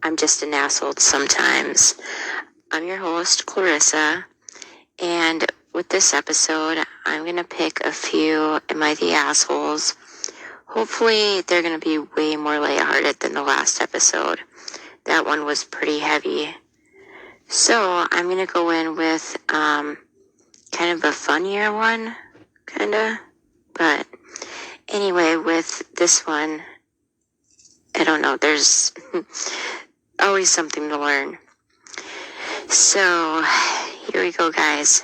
I'm just an asshole sometimes. I'm your host, Clarissa, and with this episode, I'm going to pick a few Am I the Assholes. Hopefully, they're going to be way more lighthearted than the last episode. That one was pretty heavy. So, I'm going to go in with kind of a funnier one, But anyway, with this one, I don't know, there's always something to learn. So, here we go, guys.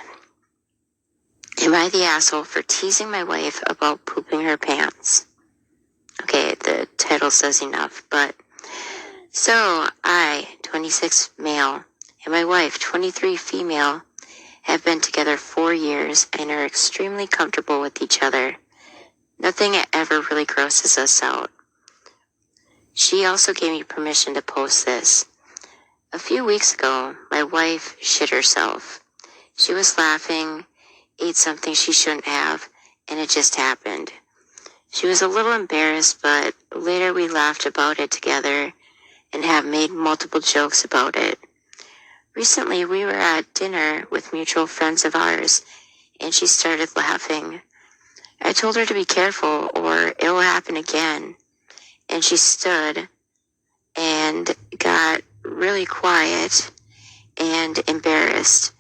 Am I the asshole for teasing my wife about pooping her pants? Okay, the title says enough, but... So, I, 26 male, and my wife, 23 female, have been together 4 years and are extremely comfortable with each other. Nothing ever really grosses us out. She also gave me permission to post this. A few weeks ago, my wife shit herself. She was laughing, ate something she shouldn't have, and it just happened. She was a little embarrassed, but later we laughed about it together and have made multiple jokes about it. Recently, we were at dinner with mutual friends of ours, and she started laughing. I told her to be careful or it will happen again, and she stood and got really quiet and embarrassed.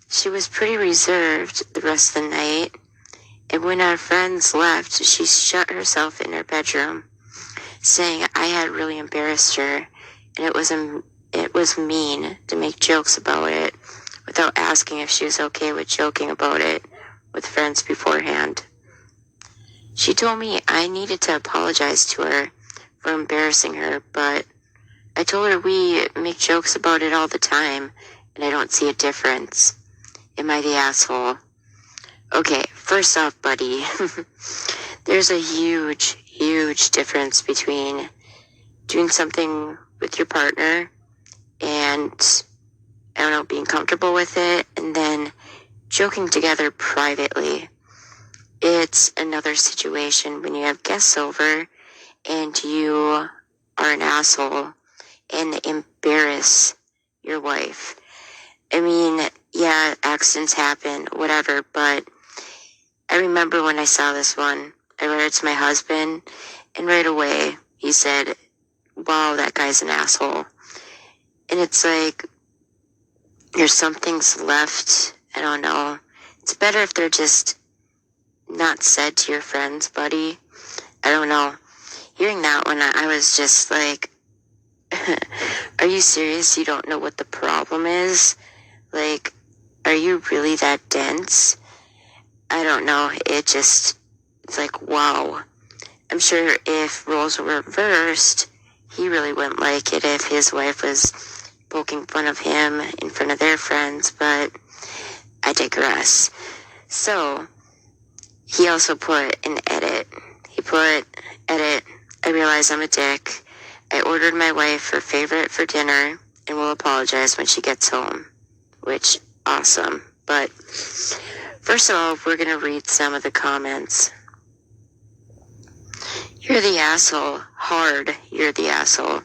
She was pretty reserved the rest of the night, and when our friends left, she shut herself in her bedroom, saying I had really embarrassed her, and it was mean to make jokes about it without asking if she was okay with joking about it with friends beforehand. She told me I needed to apologize to her for embarrassing her, but I told her we make jokes about it all the time, and I don't see a difference. Am I the asshole? Okay, first off, buddy, there's a huge, huge difference between doing something with your partner and, I don't know, being comfortable with it, and then joking together privately. It's another situation when you have guests over and you are an asshole and embarrass your wife. I mean, yeah, accidents happen, whatever, but I remember when I saw this one, I read it to my husband, and right away he said, wow, that guy's an asshole. And it's like, there's some things left, I don't know. It's better if they're just not said to your friends, buddy. I don't know. Hearing that one, I was just like, are you serious? You don't know what the problem is? Like, are you really that dense? I don't know. It's like, wow. I'm sure if roles were reversed, he really wouldn't like it if his wife was poking fun of him in front of their friends, but I digress. So, he also put an edit. He put, edit, I realize I'm a dick. I ordered my wife her favorite for dinner and will apologize when she gets home. Which, awesome. But, first of all, we're going to read some of the comments. You're the asshole. Hard, you're the asshole.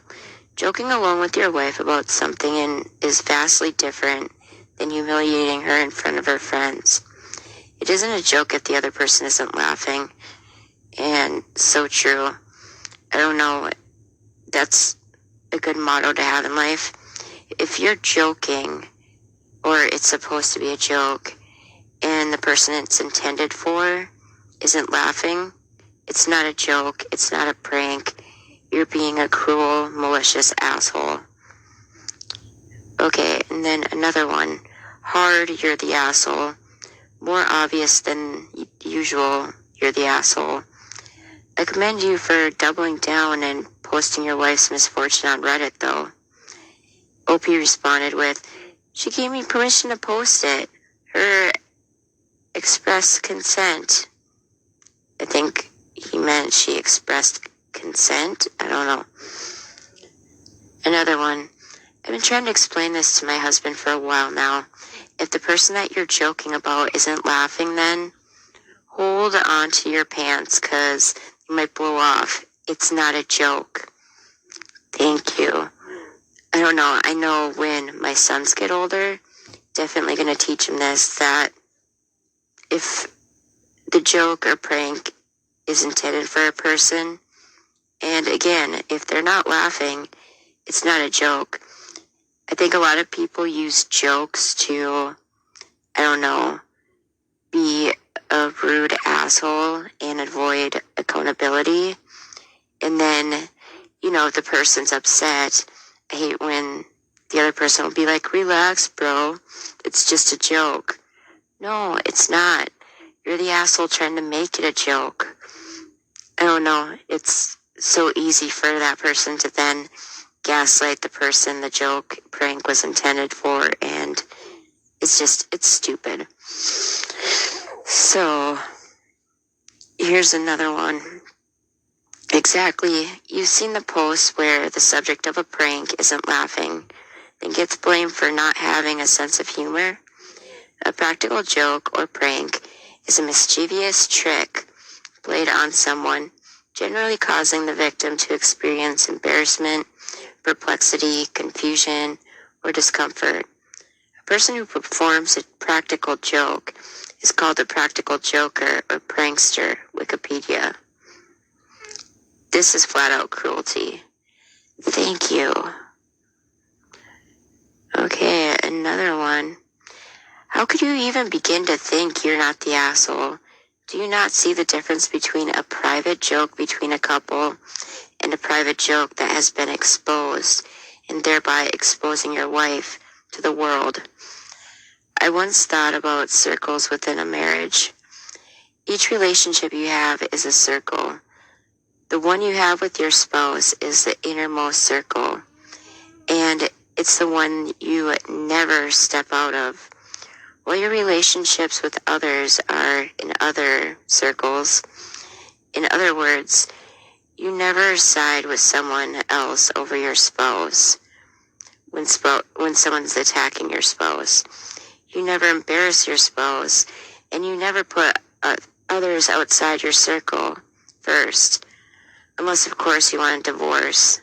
Joking alone with your wife about something is vastly different than humiliating her in front of her friends. It isn't a joke if the other person isn't laughing. And so true. I don't know. That's a good motto to have in life. If you're joking, or it's supposed to be a joke, and the person it's intended for isn't laughing, it's not a joke, it's not a prank. You're being a cruel, malicious asshole. Okay, and then another one. Hard, you're the asshole. More obvious than usual, you're the asshole. I commend you for doubling down and posting your wife's misfortune on Reddit, though. OP responded with, she gave me permission to post it. Her express consent. I think he meant she expressed consent. I don't know. Another one. I've been trying to explain this to my husband for a while now. If the person that you're joking about isn't laughing, then hold on to your pants, because you might blow off. It's not a joke. Thank you. I don't know. I know when my sons get older, definitely going to teach them this, that if the joke or prank is intended for a person, and again, if they're not laughing, it's not a joke. I think a lot of people use jokes to, I don't know, be a rude asshole and avoid accountability. And then, if the person's upset, I hate when the other person will be like, relax, bro. It's just a joke. No, it's not. You're the asshole trying to make it a joke. I don't know. It's so easy for that person to then gaslight the person the joke prank was intended for, and it's stupid. So, here's another one. Exactly. You've seen the post where the subject of a prank isn't laughing, then gets blamed for not having a sense of humor. A practical joke or prank is a mischievous trick played on someone, generally causing the victim to experience embarrassment, perplexity, confusion, or discomfort. A person who performs a practical joke is called a practical joker or prankster, Wikipedia. This is flat out cruelty. Thank you. Okay, another one. How could you even begin to think you're not the asshole? Do you not see the difference between a private joke between a couple and a private joke that has been exposed, and thereby exposing your wife to the world? I once thought about circles within a marriage. Each relationship you have is a circle. The one you have with your spouse is the innermost circle, and it's the one you never step out of. While your relationships with others are in other circles. In other words, you never side with someone else over your spouse when someone's attacking your spouse. You never embarrass your spouse, and you never put others outside your circle first, unless, of course, you want a divorce.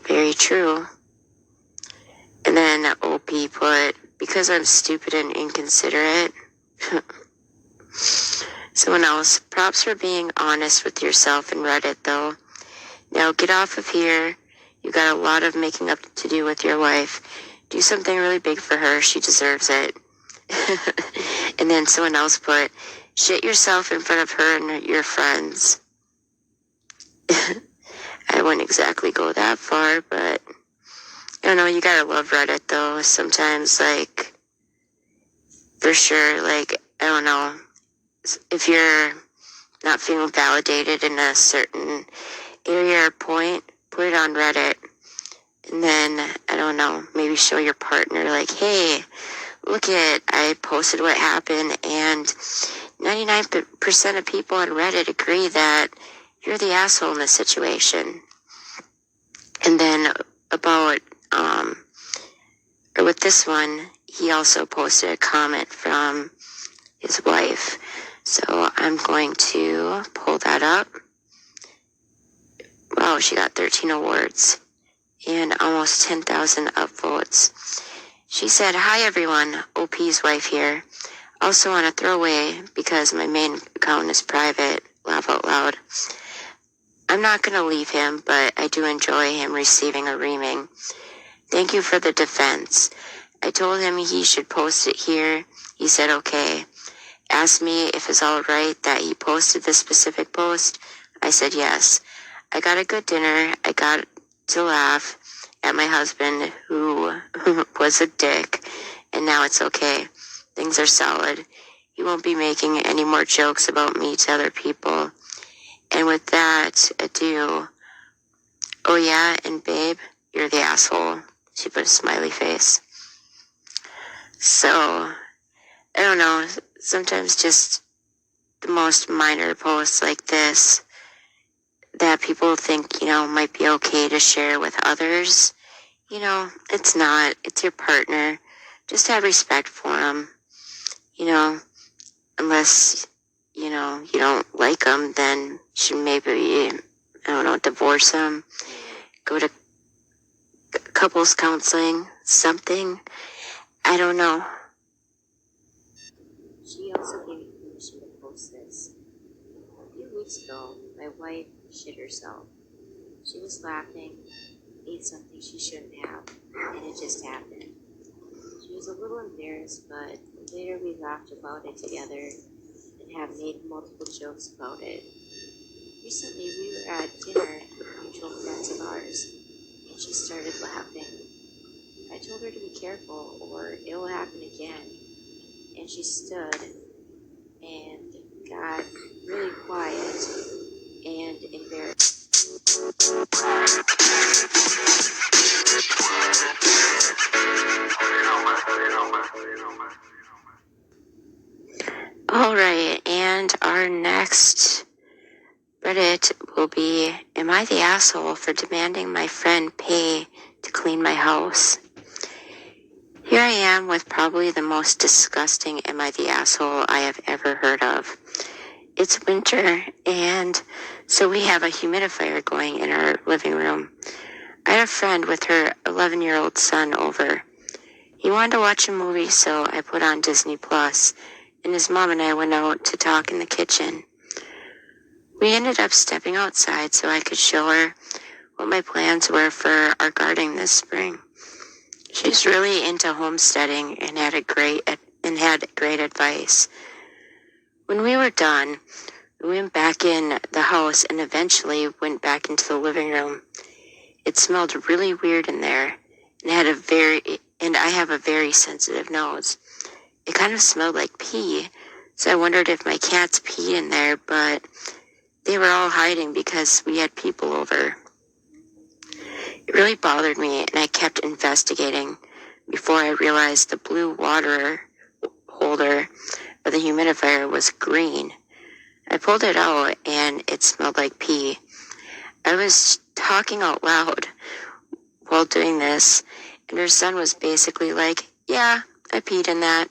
Very true. And then OP put, because I'm stupid and inconsiderate. Someone else, props for being honest with yourself in Reddit, though. Now get off of here. You got a lot of making up to do with your wife. Do something really big for her. She deserves it. And then someone else put, shit yourself in front of her and your friends. I wouldn't exactly go that far, but I don't know, you gotta love Reddit though. Sometimes, for sure, I don't know, if you're not feeling validated in a certain area or point, put it on Reddit. And then, I don't know, maybe show your partner, hey, look I posted what happened, and 99% of people on Reddit agree that you're the asshole in this situation. And then with this one, he also posted a comment from his wife. So I'm going to pull that up. Wow, she got 13 awards and almost 10,000 upvotes. She said, hi everyone, OP's wife here. Also want to throw away, because my main account is private, laugh out loud. I'm not going to leave him, but I do enjoy him receiving a reaming. Thank you for the defense. I told him he should post it here. He said okay. Asked me if it's all right that he posted this specific post. I said yes. I got a good dinner. I got to laugh at my husband, who was a dick, and now it's okay. Things are solid. He won't be making any more jokes about me to other people. And with that, adieu. Oh yeah, and babe, you're the asshole. She put a smiley face. So, I don't know, sometimes just the most minor posts like this that people think, might be okay to share with others, it's not. It's your partner. Just have respect for them, unless, you don't like them, then you should maybe, divorce them, go to couples counseling, something. I don't know. She also gave me permission to post this. A few weeks ago, my wife shit herself. She was laughing, ate something she shouldn't have, and it just happened. She was a little embarrassed, but later we laughed about it together and have made multiple jokes about it. Recently, we were at dinner with mutual friends of ours, and she started laughing. I told her to be careful or it will happen again, and she stood and got really quiet and embarrassed. Alright, and our next Reddit will be, am I the asshole for demanding my friend pay to clean my house? Here I am with probably the most disgusting am I the asshole I have ever heard of. It's winter, and so we have a humidifier going in our living room. I had a friend with her 11-year-old son over. He wanted to watch a movie, so I put on Disney Plus, and his mom and I went out to talk in the kitchen. We ended up stepping outside so I could show her what my plans were for our gardening this spring. She's really into homesteading and had great advice. When we were done, we went back in the house and eventually went back into the living room. It smelled really weird in there, and I have a very sensitive nose. It kind of smelled like pee, so I wondered if my cats peed in there, but they were all hiding because we had people over. It really bothered me, and I kept investigating before I realized the blue water holder of the humidifier was green. I pulled it out, and it smelled like pee. I was talking out loud while doing this, and her son was basically like, yeah, I peed in that.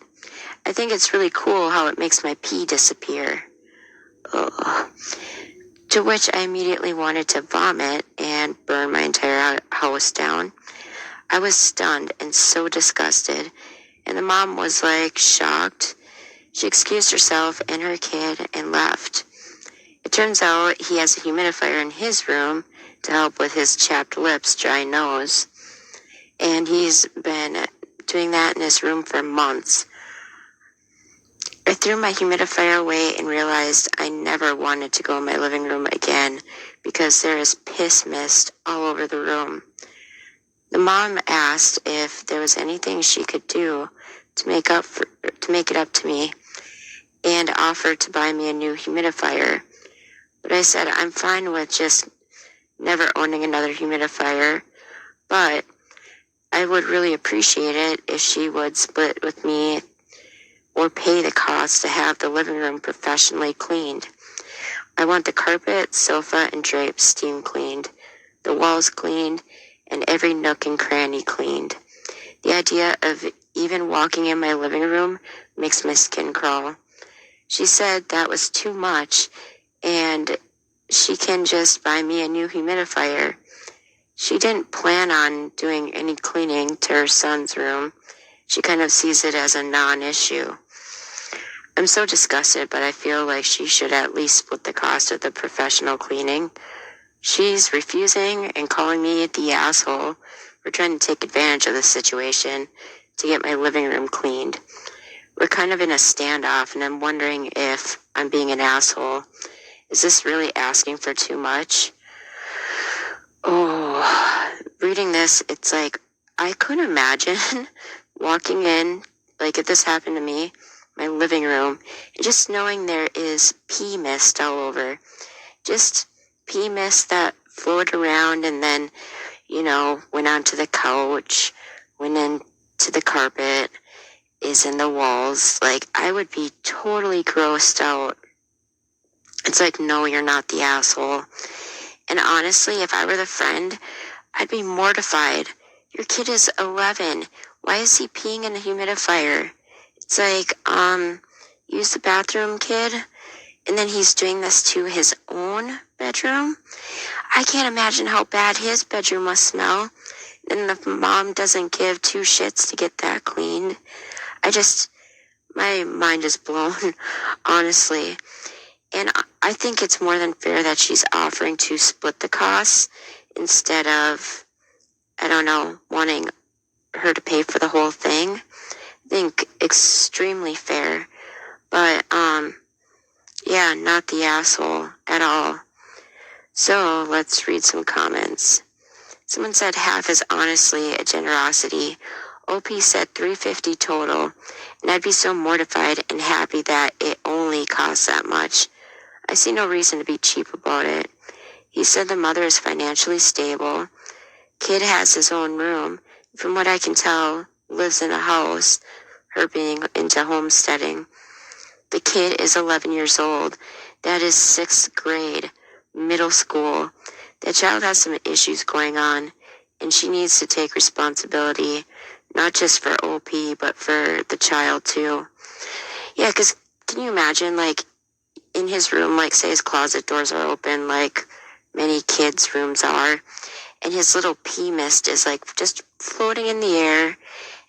I think it's really cool how it makes my pee disappear. Ugh. To which I immediately wanted to vomit and burn my entire house down. I was stunned and so disgusted, and the mom was like shocked. She excused herself and her kid and left. It turns out he has a humidifier in his room to help with his chapped lips, dry nose, and he's been doing that in his room for months. I threw my humidifier away and realized I never wanted to go in my living room again because there is piss mist all over the room. The mom asked if there was anything she could do to make it up to me and offered to buy me a new humidifier. But I said I'm fine with just never owning another humidifier, but I would really appreciate it if she would split with me or pay the cost to have the living room professionally cleaned. I want the carpet, sofa, and drapes steam cleaned, the walls cleaned, and every nook and cranny cleaned. The idea of even walking in my living room makes my skin crawl. She said that was too much, and she can just buy me a new humidifier. She didn't plan on doing any cleaning to her son's room. She kind of sees it as a non-issue. I'm so disgusted, but I feel like she should at least split the cost of the professional cleaning. She's refusing and calling me the asshole for trying to take advantage of the situation to get my living room cleaned. We're kind of in a standoff, and I'm wondering if I'm being an asshole. Is this really asking for too much? Oh, reading this, it's like, I couldn't imagine walking in, like if this happened to me, my living room, and just knowing there is pee mist all over. Just pee mist that floated around and then, went onto the couch, went into the carpet, is in the walls. Like, I would be totally grossed out. It's like, no, you're not the asshole. And honestly, if I were the friend, I'd be mortified. Your kid is 11. Why is he peeing in a humidifier? It's like, use the bathroom, kid. And then he's doing this to his own bedroom. I can't imagine how bad his bedroom must smell. And the mom doesn't give two shits to get that cleaned. My mind is blown, honestly. And I think it's more than fair that she's offering to split the costs instead of, I don't know, wanting her to pay for the whole thing. I think extremely fair. But, yeah, not the asshole at all. So let's read some comments. Someone said half is honestly a generosity. OP said $350 total, and I'd be so mortified and happy that it only costs that much. I see no reason to be cheap about it. He said the mother is financially stable. Kid has his own room. From what I can tell, lives in a house, her being into homesteading. The kid is 11 years old. That is 6th grade, middle school. That child has some issues going on, and she needs to take responsibility, not just for OP, but for the child too. Yeah, because can you imagine, like, in his room, like, say his closet doors are open, like many kids' rooms are, and his little pee mist is, like, just floating in the air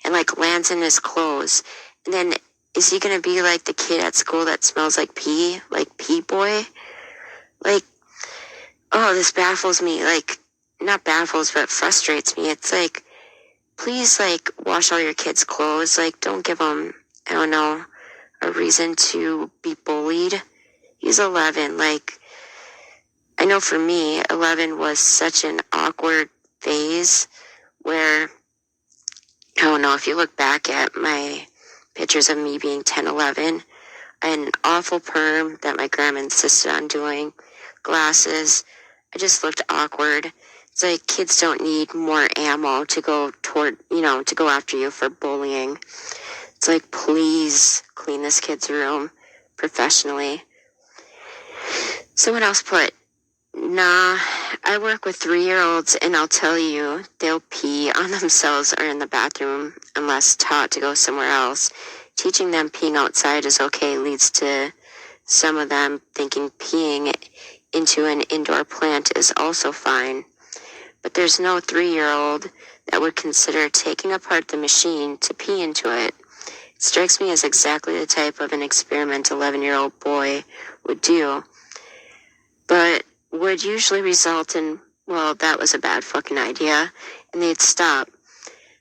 and, like, lands in his clothes. And then is he going to be like the kid at school that smells like pee boy? Like, oh, this baffles me. Like, not baffles, but frustrates me. It's like, please, like, wash all your kids' clothes. Like, don't give them, I don't know, a reason to be bullied. He's 11. Like, I know for me, 11 was such an awkward phase where, I don't know, if you look back at my pictures of me being 10, 11, I had an awful perm that my grandma insisted on doing, glasses. I just looked awkward. It's like kids don't need more ammo to go to go after you for bullying. It's like, please clean this kid's room professionally. Someone else put, nah, I work with 3-year-olds and I'll tell you, they'll pee on themselves or in the bathroom unless taught to go somewhere else. Teaching them peeing outside is okay leads to some of them thinking peeing into an indoor plant is also fine. But there's no 3-year-old that would consider taking apart the machine to pee into it. It strikes me as exactly the type of an experiment 11-year-old boy would do, but would usually result in, well, that was a bad fucking idea, and they'd stop.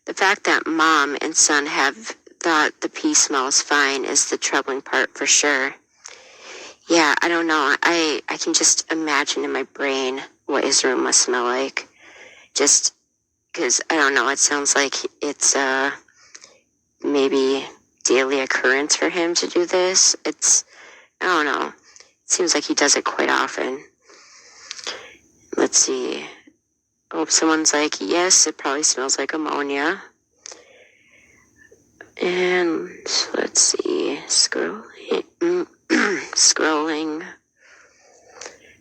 The fact that mom and son have thought the pee smells fine is the troubling part for sure. Yeah, I don't know. I can just imagine in my brain what his room must smell like. Just because, I don't know, it sounds like it's maybe daily occurrence for him to do this. I don't know. It seems like he does it quite often. Let's see. Oh, someone's like, yes, it probably smells like ammonia. And let's see. Scrolling.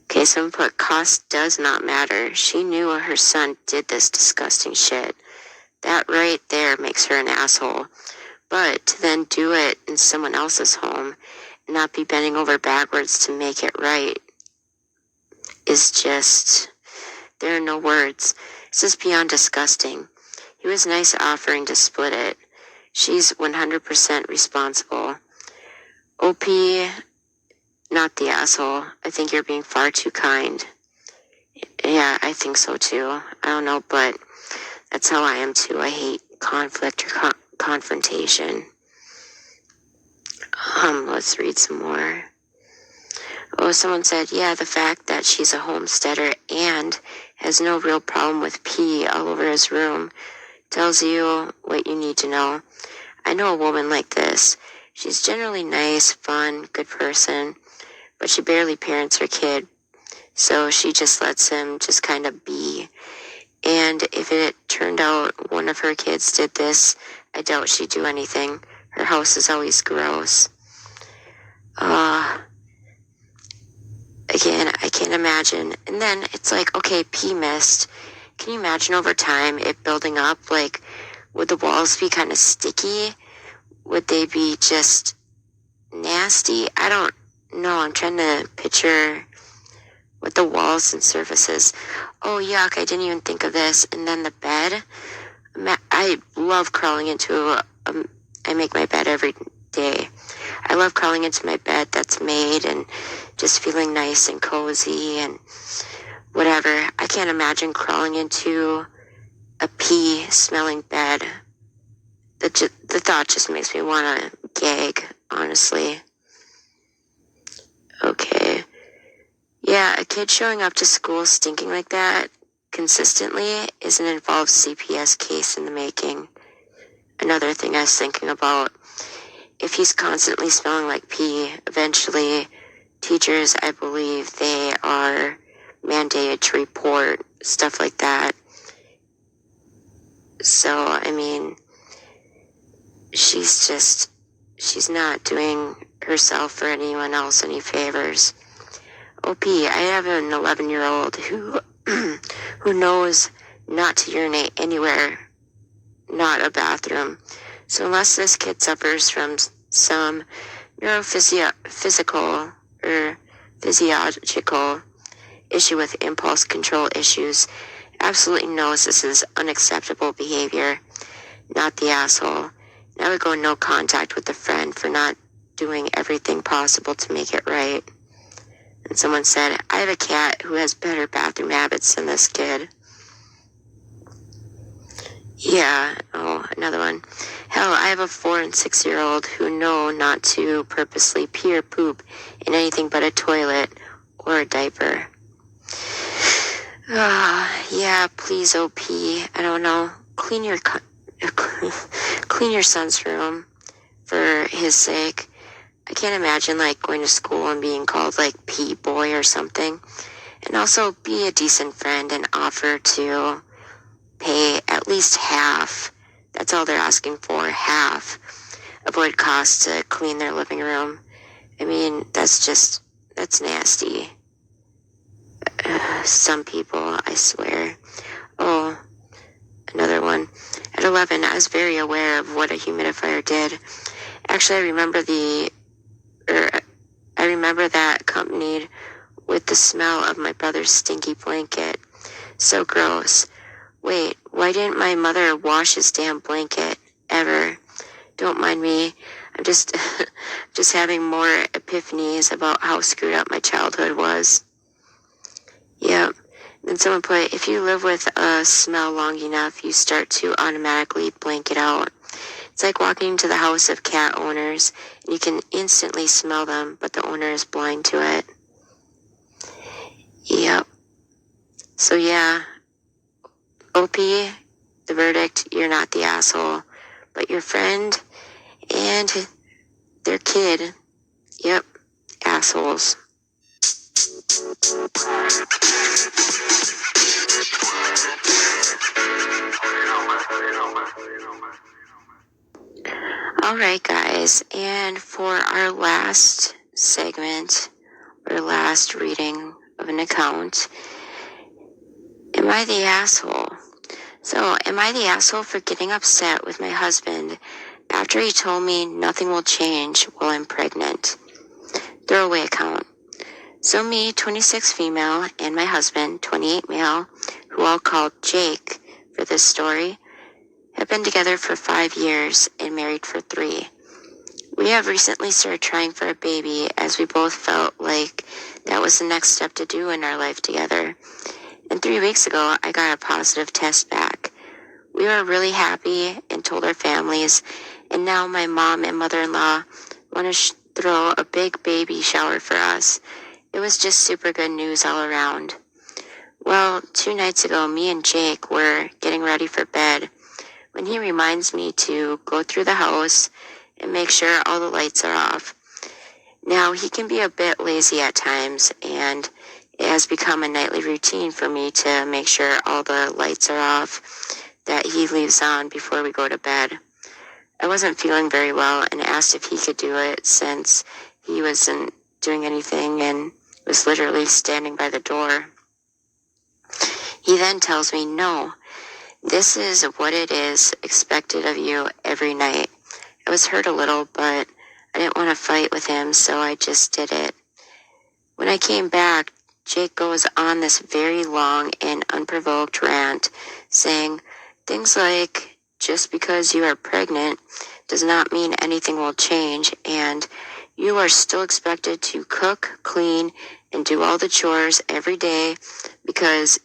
Okay, someone put, cost does not matter. She knew her son did this disgusting shit. That right there makes her an asshole. But to then do it in someone else's home and not be bending over backwards to make it right is just, there are no words. This is beyond disgusting. He was nice offering to split it. She's 100% responsible. OP, not the asshole. I think you're being far too kind. Yeah, I think so too. I don't know, but that's how I am too. I hate conflict or confrontation. Let's read some more. Oh, someone said, yeah, the fact that she's a homesteader and has no real problem with pee all over his room tells you what you need to know. I know a woman like this. She's generally nice, fun, good person, but she barely parents her kid, so she just lets him just kind of be. And if it turned out one of her kids did this, I doubt she'd do anything. Her house is always gross. Again, I can't imagine. And then it's like, okay, pee mist. Can you imagine over time it building up? Like, would the walls be kind of sticky? Would they be just nasty? I don't know. I'm trying to picture with the walls and surfaces. Oh, yuck, I didn't even think of this. And then the bed. I love crawling into I make my bed every day. I love crawling into my bed that's made and just feeling nice and cozy and whatever. I can't imagine crawling into a pee smelling bed. The thought just makes me want to gag, honestly. Okay. Yeah, a kid showing up to school stinking like that consistently is an involved CPS case in the making. Another thing I was thinking about, if he's constantly smelling like pee, eventually teachers, I believe, they are mandated to report stuff like that. So, I mean, she's not doing herself or anyone else any favors. OP, I have an 11-year-old who knows not to urinate anywhere, not a bathroom. So unless this kid suffers from some neurophysical or physiological issue with impulse control issues, absolutely knows this is unacceptable behavior, not the asshole. And I would go no contact with a friend for not doing everything possible to make it right. And someone said, I have a cat who has better bathroom habits than this kid. Yeah, oh, another one. Hell, I have a 4 and 6-year-old who know not to purposely pee or poop in anything but a toilet or a diaper. Yeah, please, OP. I don't know. Clean your son's room for his sake. I can't imagine going to school and being called pee boy or something. And also be a decent friend and offer to pay at least half. That's all they're asking for, half of what it costs to clean their living room. I mean, that's nasty. Some people, I swear. Oh, another one. At 11, I was very aware of what a humidifier did. Actually, I remember that accompanied with the smell of my brother's stinky blanket. So gross. Wait, why didn't my mother wash his damn blanket? Ever. Don't mind me. I'm just having more epiphanies about how screwed up my childhood was. Yep. Then someone put, if you live with a smell long enough, you start to automatically blank it out. It's like walking into the house of cat owners, and you can instantly smell them, but the owner is blind to it. Yep. So yeah, OP, the verdict, you're not the asshole, but your friend and their kid, yep, assholes. Alright guys, and for our last segment, or last reading of an account, am I the asshole? So, am I the asshole for getting upset with my husband after he told me nothing will change while I'm pregnant? Throwaway account. So me, 26 female, and my husband, 28 male, who I'll call Jake for this story, have been together for 5 years and married for 3. We have recently started trying for a baby as we both felt like that was the next step to do in our life together. And 3 weeks ago, I got a positive test back. We were really happy and told our families, and now my mom and mother-in-law want to throw a big baby shower for us. It was just super good news all around. Well, 2 nights ago, me and Jake were getting ready for bed when he reminds me to go through the house and make sure all the lights are off. Now, he can be a bit lazy at times, and it has become a nightly routine for me to make sure all the lights are off that he leaves on before we go to bed. I wasn't feeling very well and asked if he could do it since he wasn't doing anything and was literally standing by the door. He then tells me, no, this is what it is expected of you every night. I was hurt a little, but I didn't want to fight with him, so I just did it. When I came back, Jake goes on this very long and unprovoked rant saying things like, just because you are pregnant does not mean anything will change, and you are still expected to cook, clean, and do all the chores every day because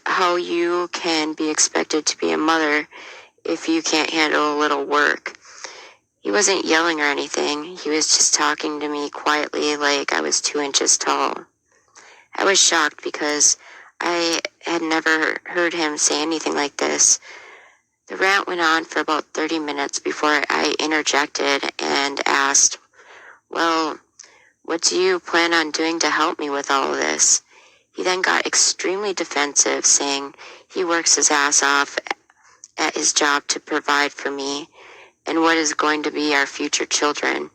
how you can be expected to be a mother if you can't handle a little work. He wasn't yelling or anything. He was just talking to me quietly like I was 2 inches tall. I was shocked because I had never heard him say anything like this. The rant went on for about 30 minutes before I interjected and asked, "Well, what do you plan on doing to help me with all of this?" He then got extremely defensive, saying he works his ass off at his job to provide for me and what is going to be our future children.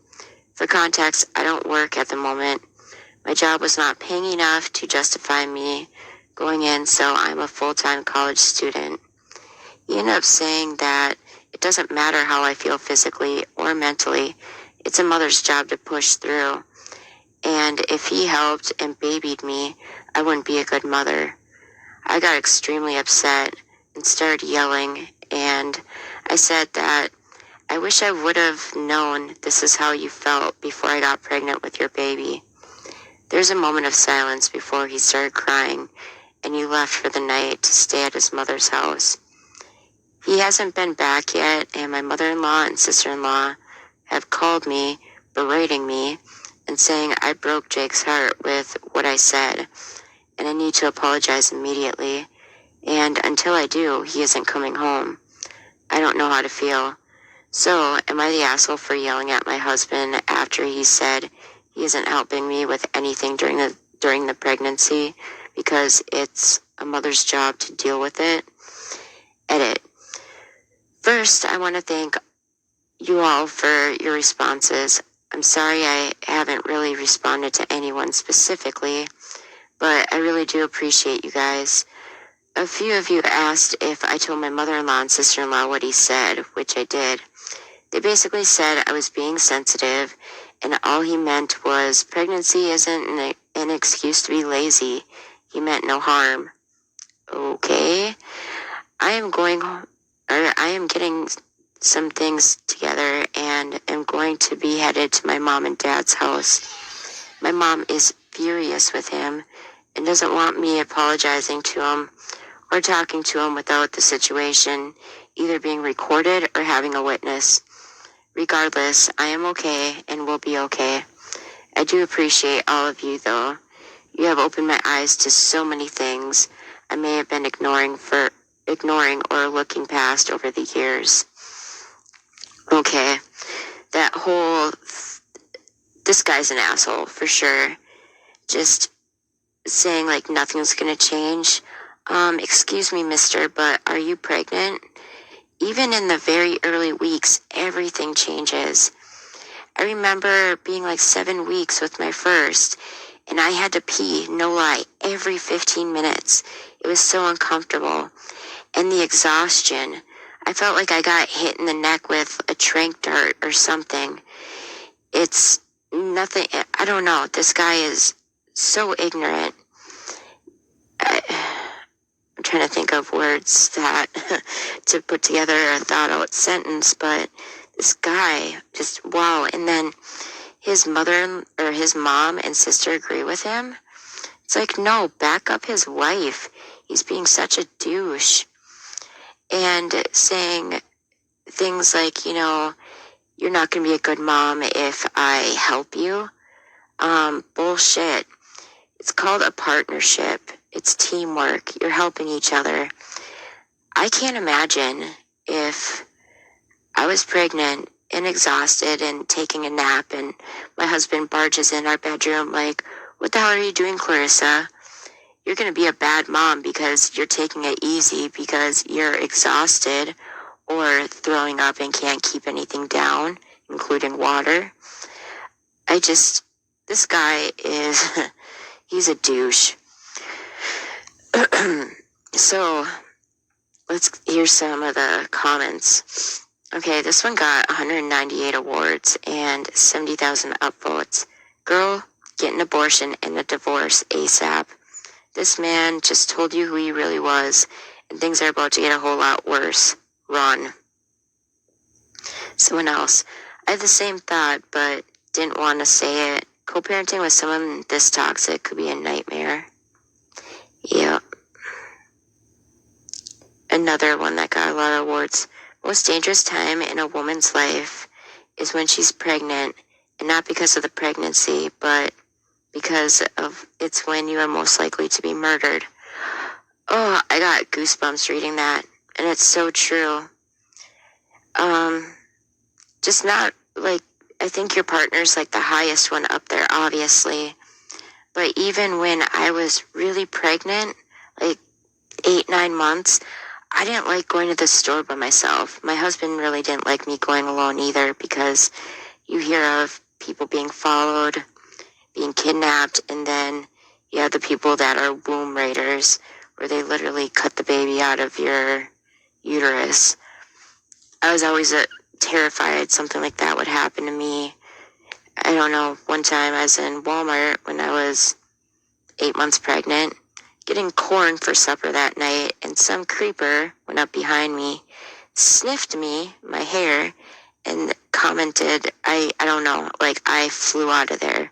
For context, I don't work at the moment. My job was not paying enough to justify me going in, so I'm a full-time college student. He ended up saying that it doesn't matter how I feel physically or mentally. It's a mother's job to push through. And if he helped and babied me, I wouldn't be a good mother. I got extremely upset and started yelling, and I said that I wish I would have known this is how you felt before I got pregnant with your baby. There's a moment of silence before he started crying, and he left for the night to stay at his mother's house. He hasn't been back yet, and my mother-in-law and sister-in-law have called me, berating me, and saying I broke Jake's heart with what I said, and I need to apologize immediately. And until I do, he isn't coming home. I don't know how to feel. So, am I the asshole for yelling at my husband after he said he isn't helping me with anything during the pregnancy because it's a mother's job to deal with it? Edit. First, I want to thank you all for your responses. I'm sorry I haven't really responded to anyone specifically, but I really do appreciate you guys. A few of you asked if I told my mother-in-law and sister-in-law what he said, which I did. They basically said I was being sensitive, and all he meant was pregnancy isn't an excuse to be lazy. He meant no harm. Okay. I am getting some things together and am going to be headed to my mom and dad's house. My mom is furious with him and doesn't want me apologizing to him or talking to him without the situation either being recorded or having a witness. Regardless, I am okay and will be okay. I do appreciate all of you, though. You have opened my eyes to so many things I may have been ignoring or looking past over the years. Okay, this guy's an asshole, for sure. Just saying like nothing's gonna change. Excuse me, mister, but are you pregnant? Even in the very early weeks, everything changes. I remember being like 7 weeks with my first, and I had to pee, no lie, every 15 minutes. It was so uncomfortable. And the exhaustion. I felt like I got hit in the neck with a tranq dart or something. It's nothing, I don't know. This guy is so ignorant. I'm trying to think of words that to put together a thought out sentence, but this guy just, wow. And then his mom and sister agree with him. It's like, no, back up his wife. He's being such a douche. And saying things like, you're not going to be a good mom if I help you. Bullshit. It's called a partnership. It's teamwork. You're helping each other. I can't imagine if I was pregnant and exhausted and taking a nap and my husband barges in our bedroom like, what the hell are you doing, Clarissa? You're going to be a bad mom because you're taking it easy because you're exhausted or throwing up and can't keep anything down, including water. This guy he's a douche. So, let's hear some of the comments. Okay, this one got 198 awards and 70,000 upvotes. Girl, get an abortion and a divorce ASAP. This man just told you who he really was, and things are about to get a whole lot worse. Run. Someone else. I had the same thought, but didn't want to say it. Co-parenting with someone this toxic could be a nightmare. Yep. Another one that got a lot of awards. Most dangerous time in a woman's life is when she's pregnant, and not because of the pregnancy, but because of it's when you are most likely to be murdered. Oh, I got goosebumps reading that, and it's so true. Just not like, I think your partner's like the highest one up there, obviously. But even when I was really pregnant, like 8-9 months, I didn't like going to the store by myself. My husband really didn't like me going alone either, because you hear of people being followed, being kidnapped, and then you have the people that are womb raiders, where they literally cut the baby out of your uterus. I was always terrified something like that would happen to me. I don't know, one time I was in Walmart when I was 8 months pregnant, getting corn for supper that night, and some creeper went up behind me, sniffed me, my hair, and commented, I don't know, like I flew out of there.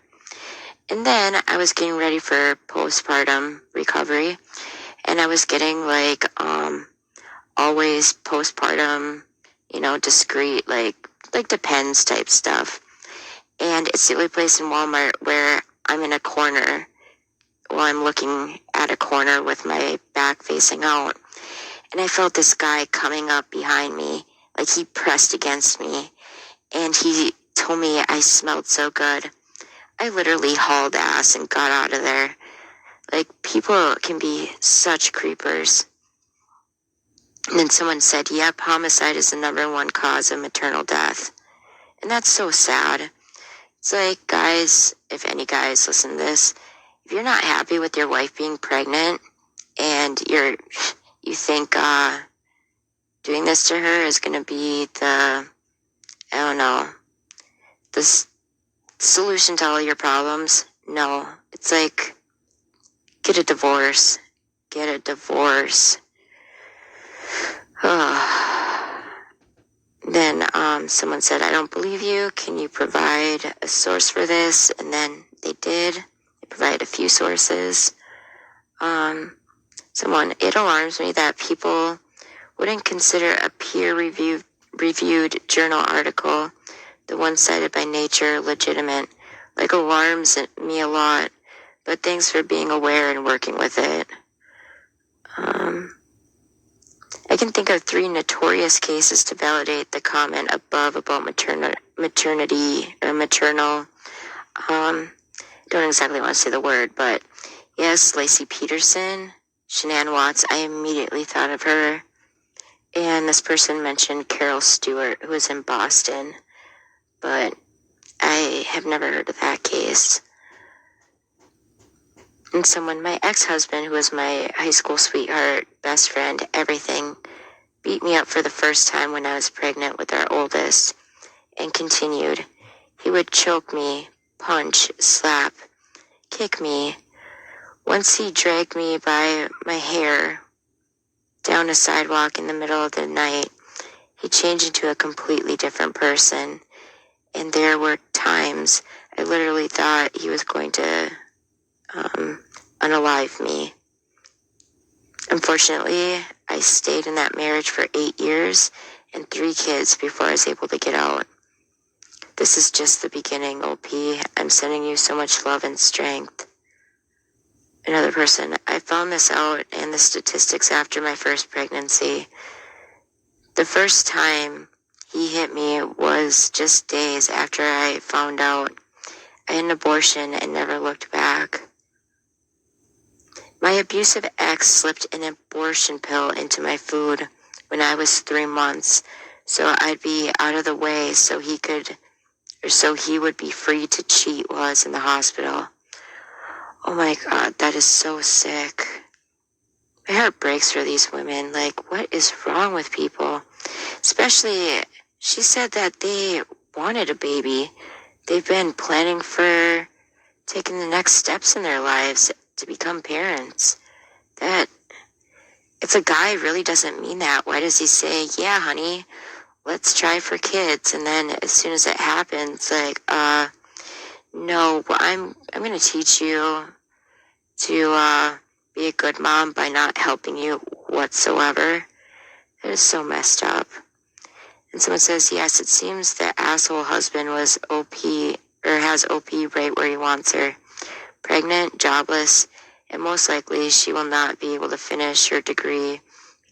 And then I was getting ready for postpartum recovery, and I was getting like always postpartum, discreet, like Depends type stuff. And it's the only place in Walmart where I'm in a corner. Well, I'm looking at a corner with my back facing out. And I felt this guy coming up behind me, like he pressed against me. And he told me I smelled so good. I literally hauled ass and got out of there. Like, people can be such creepers. And then someone said, yep, homicide is the #1 cause of maternal death. And that's so sad. It's like, guys, if any guys listen to this, if you're not happy with your wife being pregnant and you think doing this to her is going to be the solution to all your problems, no. It's like, get a divorce. Get a divorce. Then someone said, I don't believe you. Can you provide a source for this? And then they did. They provided a few sources. It alarms me that people wouldn't consider a peer-reviewed journal article, the one cited by Nature, legitimate. Like, alarms me a lot. But thanks for being aware and working with it. I can think of 3 notorious cases to validate the comment above about maternity or maternal. Don't exactly want to say the word, but yes, Lacey Peterson, Shanann Watts, I immediately thought of her. And this person mentioned Carol Stewart, who was in Boston, but I have never heard of that case. And someone, my ex-husband, who was my high school sweetheart, best friend, everything, beat me up for the first time when I was pregnant with our oldest, and continued. He would choke me, punch, slap, kick me. Once he dragged me by my hair down a sidewalk in the middle of the night. He changed into a completely different person. And there were times I literally thought he was going to unalive me. Unfortunately, I stayed in that marriage for 8 years and 3 kids before I was able to get out. This is just the beginning, OP. I'm sending you so much love and strength. Another person, I found this out in the statistics after my first pregnancy. The first time he hit me was just days after I found out I had an abortion and never looked back. My abusive ex slipped an abortion pill into my food when I was 3 months, so I'd be out of the way so he would be free to cheat while I was in the hospital. Oh my God, that is so sick. My heart breaks for these women. Like, what is wrong with people? Especially, she said that they wanted a baby. They've been planning for taking the next steps in their lives to become parents. That if a guy really doesn't mean that, why does he say, yeah, honey, let's try for kids? And then as soon as it happens, like, no, I'm going to teach you to be a good mom by not helping you whatsoever. It is so messed up. And someone says, yes, it seems the asshole husband was OP, or has OP right where he wants her. Pregnant, jobless, and most likely she will not be able to finish her degree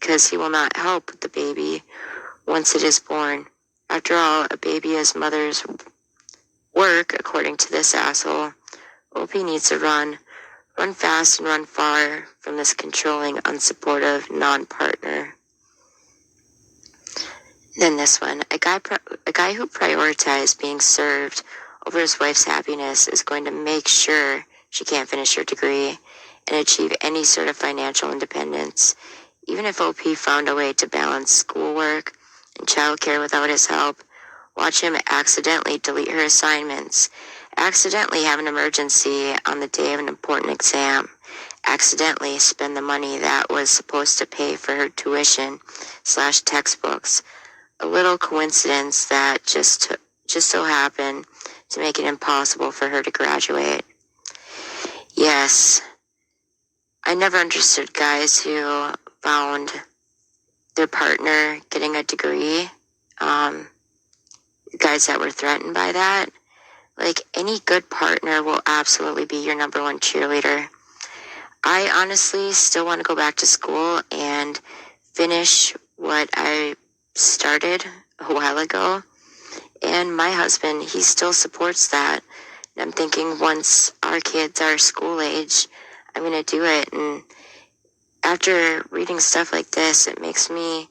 because he will not help with the baby once it is born. After all, a baby is mother's work, according to this asshole. OP needs to run fast and run far from this controlling, unsupportive, non-partner. Then this one, a guy who prioritized being served over his wife's happiness is going to make sure she can't finish her degree and achieve any sort of financial independence. Even if OP found a way to balance schoolwork and childcare without his help, watch him accidentally delete her assignments, accidentally have an emergency on the day of an important exam, accidentally spend the money that was supposed to pay for her tuition/textbooks. A little coincidence that just so happened to make it impossible for her to graduate. Yes, I never understood guys who found their partner getting a degree, guys that were threatened by that. Like, any good partner will absolutely be your number one cheerleader. I honestly still want to go back to school and finish what I started a while ago, and my husband, he still supports that. And I'm thinking once our kids are school age, I'm going to do it. And after reading stuff like this, it makes me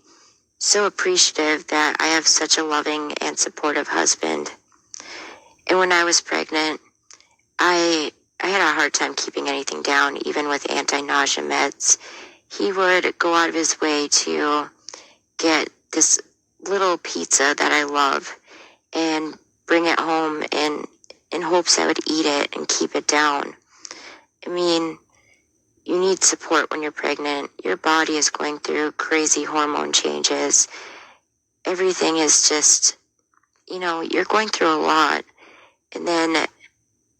so appreciative that I have such a loving and supportive husband. And when I was pregnant, I had a hard time keeping anything down, even with anti-nausea meds. He would go out of his way to get this little pizza that I love and bring it home in hopes I would eat it and keep it down. I mean, you need support when you're pregnant. Your body is going through crazy hormone changes. Everything is just, you're going through a lot. And then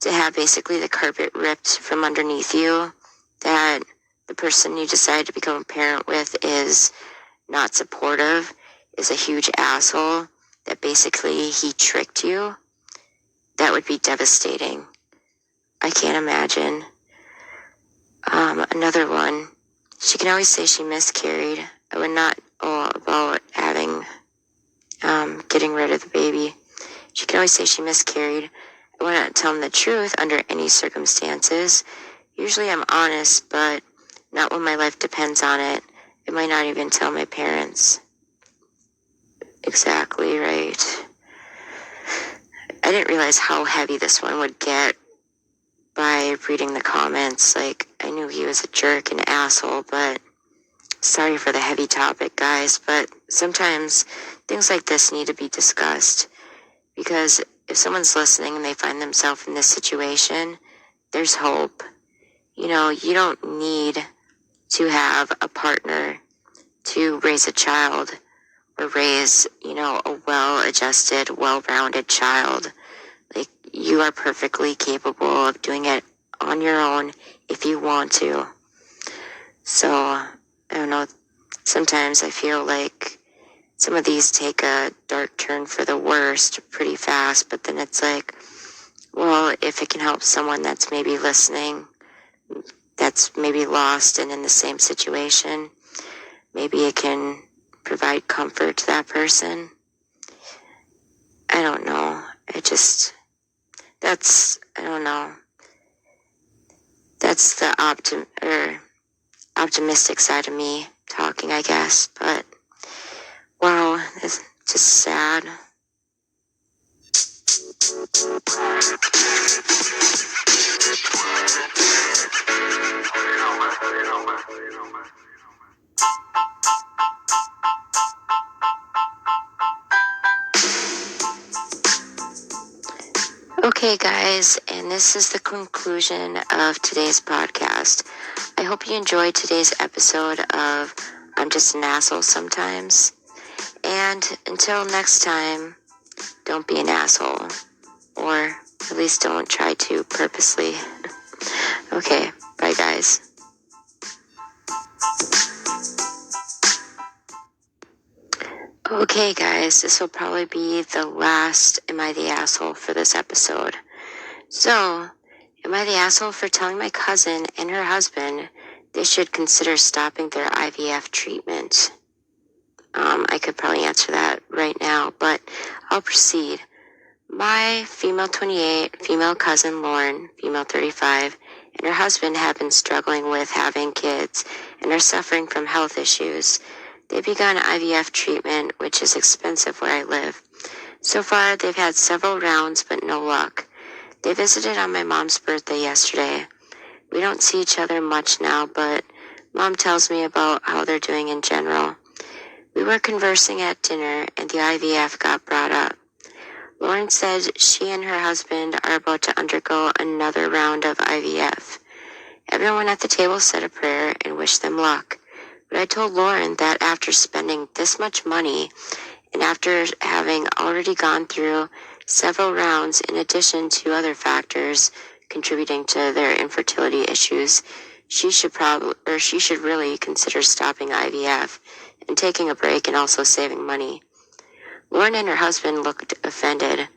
to have basically the carpet ripped from underneath you, that the person you decide to become a parent with is not supportive, is a huge asshole, that basically he tricked you, that would be devastating. I can't imagine. Another one, she can always say she miscarried. I would not about getting rid of the baby. She can always say she miscarried. I would not tell him the truth under any circumstances. Usually I'm honest, but not when my life depends on it. I might not even tell my parents. Exactly right. I didn't realize how heavy this one would get by reading the comments. Like, I knew he was a jerk and asshole, but sorry for the heavy topic, guys. But sometimes things like this need to be discussed, because if someone's listening and they find themselves in this situation, there's hope. You don't need to have a partner to raise a child or raise, a well-adjusted, well-rounded child. Like, you are perfectly capable of doing it on your own if you want to. So, I don't know, sometimes I feel like some of these take a dark turn for the worst pretty fast, but then it's like, well, if it can help someone that's maybe listening, that's maybe lost and in the same situation, maybe it can provide comfort to that person. I don't know. I don't know. That's the optimistic side of me talking, I guess. But wow, it's just sad. Okay, guys, and this is the conclusion of today's podcast. I hope you enjoyed today's episode of I'm Just an Asshole Sometimes. And until next time, don't be an asshole. Or at least don't try to purposely. Okay, bye guys. Okay guys, this will probably be the last Am I the Asshole for this episode. So, am I the asshole for telling my cousin and her husband they should consider stopping their IVF treatment? I could probably answer that right now, but I'll proceed. My female 28, female cousin Lauren, female 35, and her husband have been struggling with having kids and are suffering from health issues. They've begun IVF treatment, which is expensive where I live. So far, they've had several rounds, but no luck. They visited on my mom's birthday yesterday. We don't see each other much now, but Mom tells me about how they're doing in general. We were conversing at dinner, and the IVF got brought up. Lauren said she and her husband are about to undergo another round of IVF. Everyone at the table said a prayer and wished them luck. But I told Lauren that after spending this much money, and after having already gone through several rounds in addition to other factors contributing to their infertility issues, she should really consider stopping IVF and taking a break and also saving money. Lauren and her husband looked offended.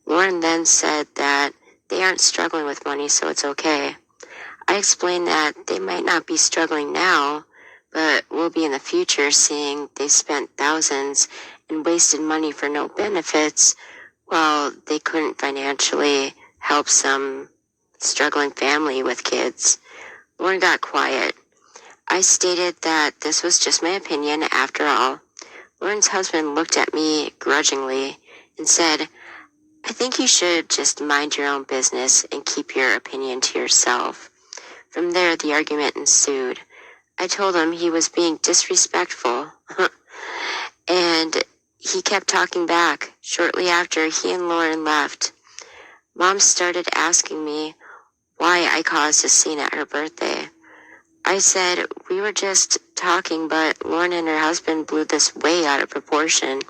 Lauren then said that they aren't struggling with money, so it's okay. I explained that they might not be struggling now, but will be in the future, seeing they spent thousands and wasted money for no benefits, while they couldn't financially help some struggling family with kids. Lauren got quiet. I stated that this was just my opinion after all. Lauren's husband looked at me grudgingly and said, I think you should just mind your own business and keep your opinion to yourself. From there, the argument ensued. I told him he was being disrespectful, and he kept talking back. Shortly after, he and Lauren left. Mom started asking me why I caused a scene at her birthday. I said we were just talking, but Lauren and her husband blew this way out of proportion.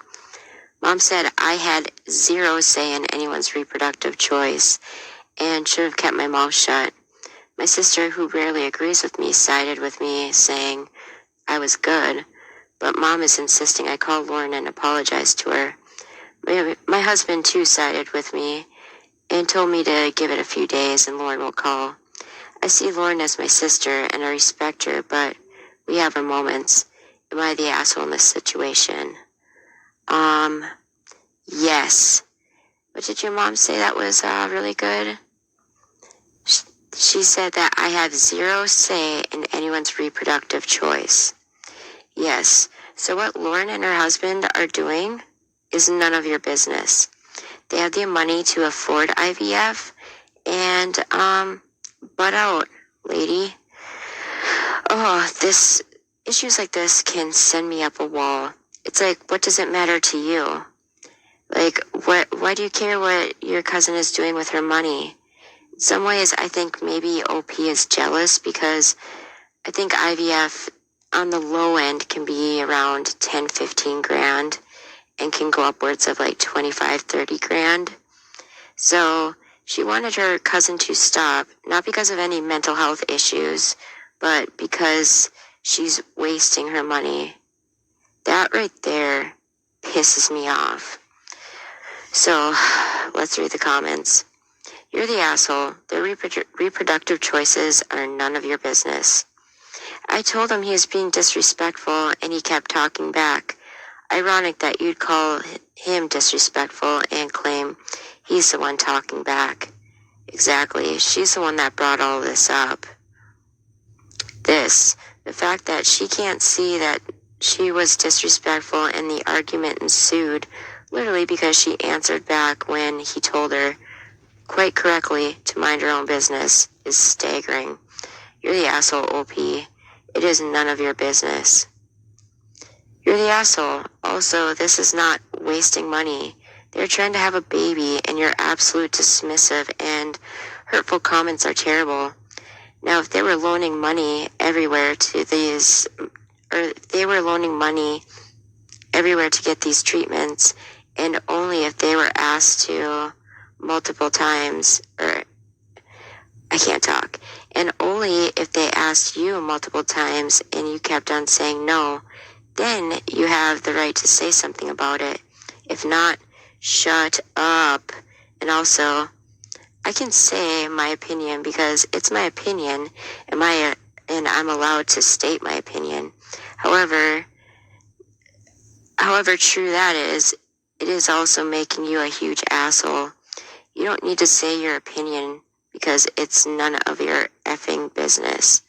Mom said I had zero say in anyone's reproductive choice and should have kept my mouth shut. My sister, who rarely agrees with me, sided with me, saying I was good, but Mom is insisting I call Lauren and apologize to her. My husband, too, sided with me and told me to give it a few days and Lauren will call. I see Lauren as my sister and I respect her, but we have our moments. Am I the asshole in this situation? Yes. What did your mom say that was really good? She said that I have zero say in anyone's reproductive choice. Yes. So what Lauren and her husband are doing is none of your business. They have the money to afford IVF and, butt out, lady. Oh, issues like this can send me up a wall. It's like, what does it matter to you? Like, why do you care what your cousin is doing with her money? In some ways, I think maybe OP is jealous because I think IVF on the low end can be around 10, 15 grand and can go upwards of like 25, 30 grand. So she wanted her cousin to stop, not because of any mental health issues, but because she's wasting her money. That right there pisses me off. So let's read the comments. You're the asshole. Their reproductive choices are none of your business. I told him he was being disrespectful and he kept talking back. Ironic that you'd call him disrespectful and claim he's the one talking back. Exactly. She's the one that brought all this up. The fact that she can't see that she was disrespectful and the argument ensued literally because she answered back when he told her quite correctly to mind her own business is staggering. You're the asshole, OP. It is none of your business. You're the asshole. Also, this is not wasting money. They're trying to have a baby and you're absolute dismissive and hurtful comments are terrible. Now, if they were loaning money everywhere to these, or if they were loaning money everywhere to get these treatments, and only if they were asked to multiple times, or I can't talk, and only if they asked you multiple times and you kept on saying no, then you have the right to say something about it. If not, shut up. And also, I can say my opinion because it's my opinion, and I'm allowed to state my opinion. However true that is, it is also making you a huge asshole. You don't need to say your opinion because it's none of your effing business.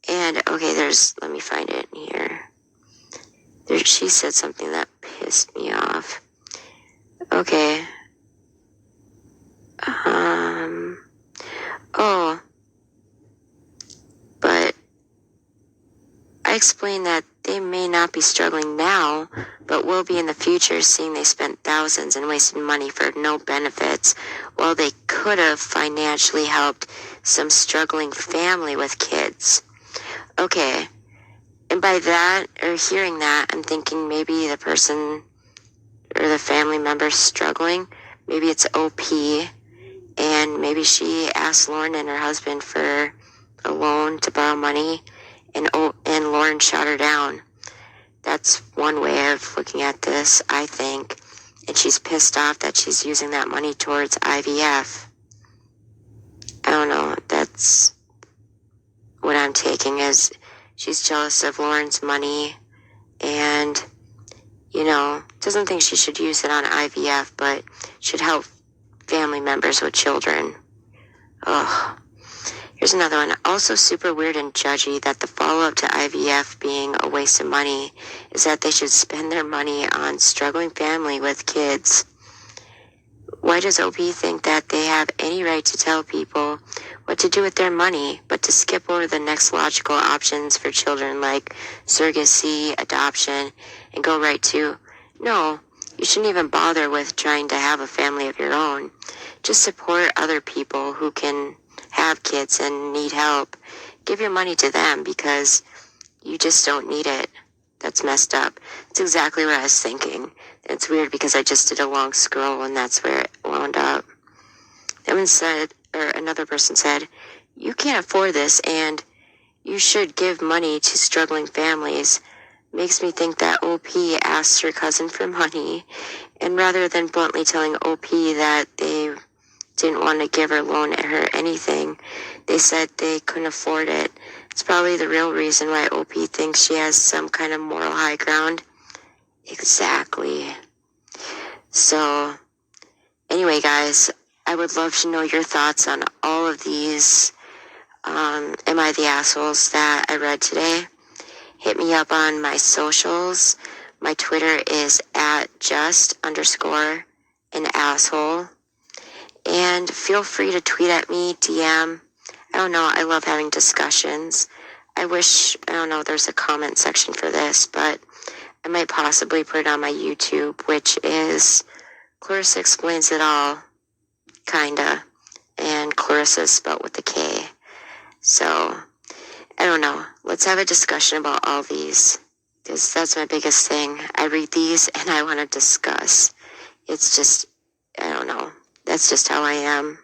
And okay, let me find it here. She said something that pissed me off. Okay. But I explained that they may not be struggling now, but will be in the future, seeing they spent thousands and wasted money for no benefits, while they could have financially helped some struggling family with kids. Okay, and by that, or hearing that, I'm thinking maybe the person or the family member struggling, maybe it's OP, and maybe she asked Lauren and her husband for a loan to borrow money, and Lauren shot her down. That's one way of looking at this, I think. And she's pissed off that she's using that money towards IVF. I don't know. That's what I'm taking, is she's jealous of Lauren's money and, doesn't think she should use it on IVF, but should help family members with children. Ugh. Here's another one. Also super weird and judgy that the follow-up to IVF being a waste of money is that they should spend their money on struggling family with kids. Why does OP think that they have any right to tell people what to do with their money, but to skip over the next logical options for children like surrogacy, adoption, and go right to, no, you shouldn't even bother with trying to have a family of your own. Just support other people who can have kids and need help. Give your money to them because you just don't need it. That's messed up. That's exactly what I was thinking. It's weird because I just did a long scroll and that's where it wound up. Another person said, you can't afford this and you should give money to struggling families. Makes me think that OP asked her cousin for money, and rather than bluntly telling OP that they didn't want to give her loan or anything, they said they couldn't afford it. It's probably the real reason why OP thinks she has some kind of moral high ground. Exactly. So, anyway, guys, I would love to know your thoughts on all of these Am I the Assholes that I read today. Hit me up on my socials. My Twitter is @just_an asshole. And feel free to tweet at me, DM. I don't know, I love having discussions. There's a comment section for this, but I might possibly put it on my YouTube, which is Clarissa Explains It All, kinda. And Clarissa spelled with a K. So, I don't know. Let's have a discussion about all these, because that's my biggest thing. I read these and I want to discuss. It's just, I don't know. That's just how I am.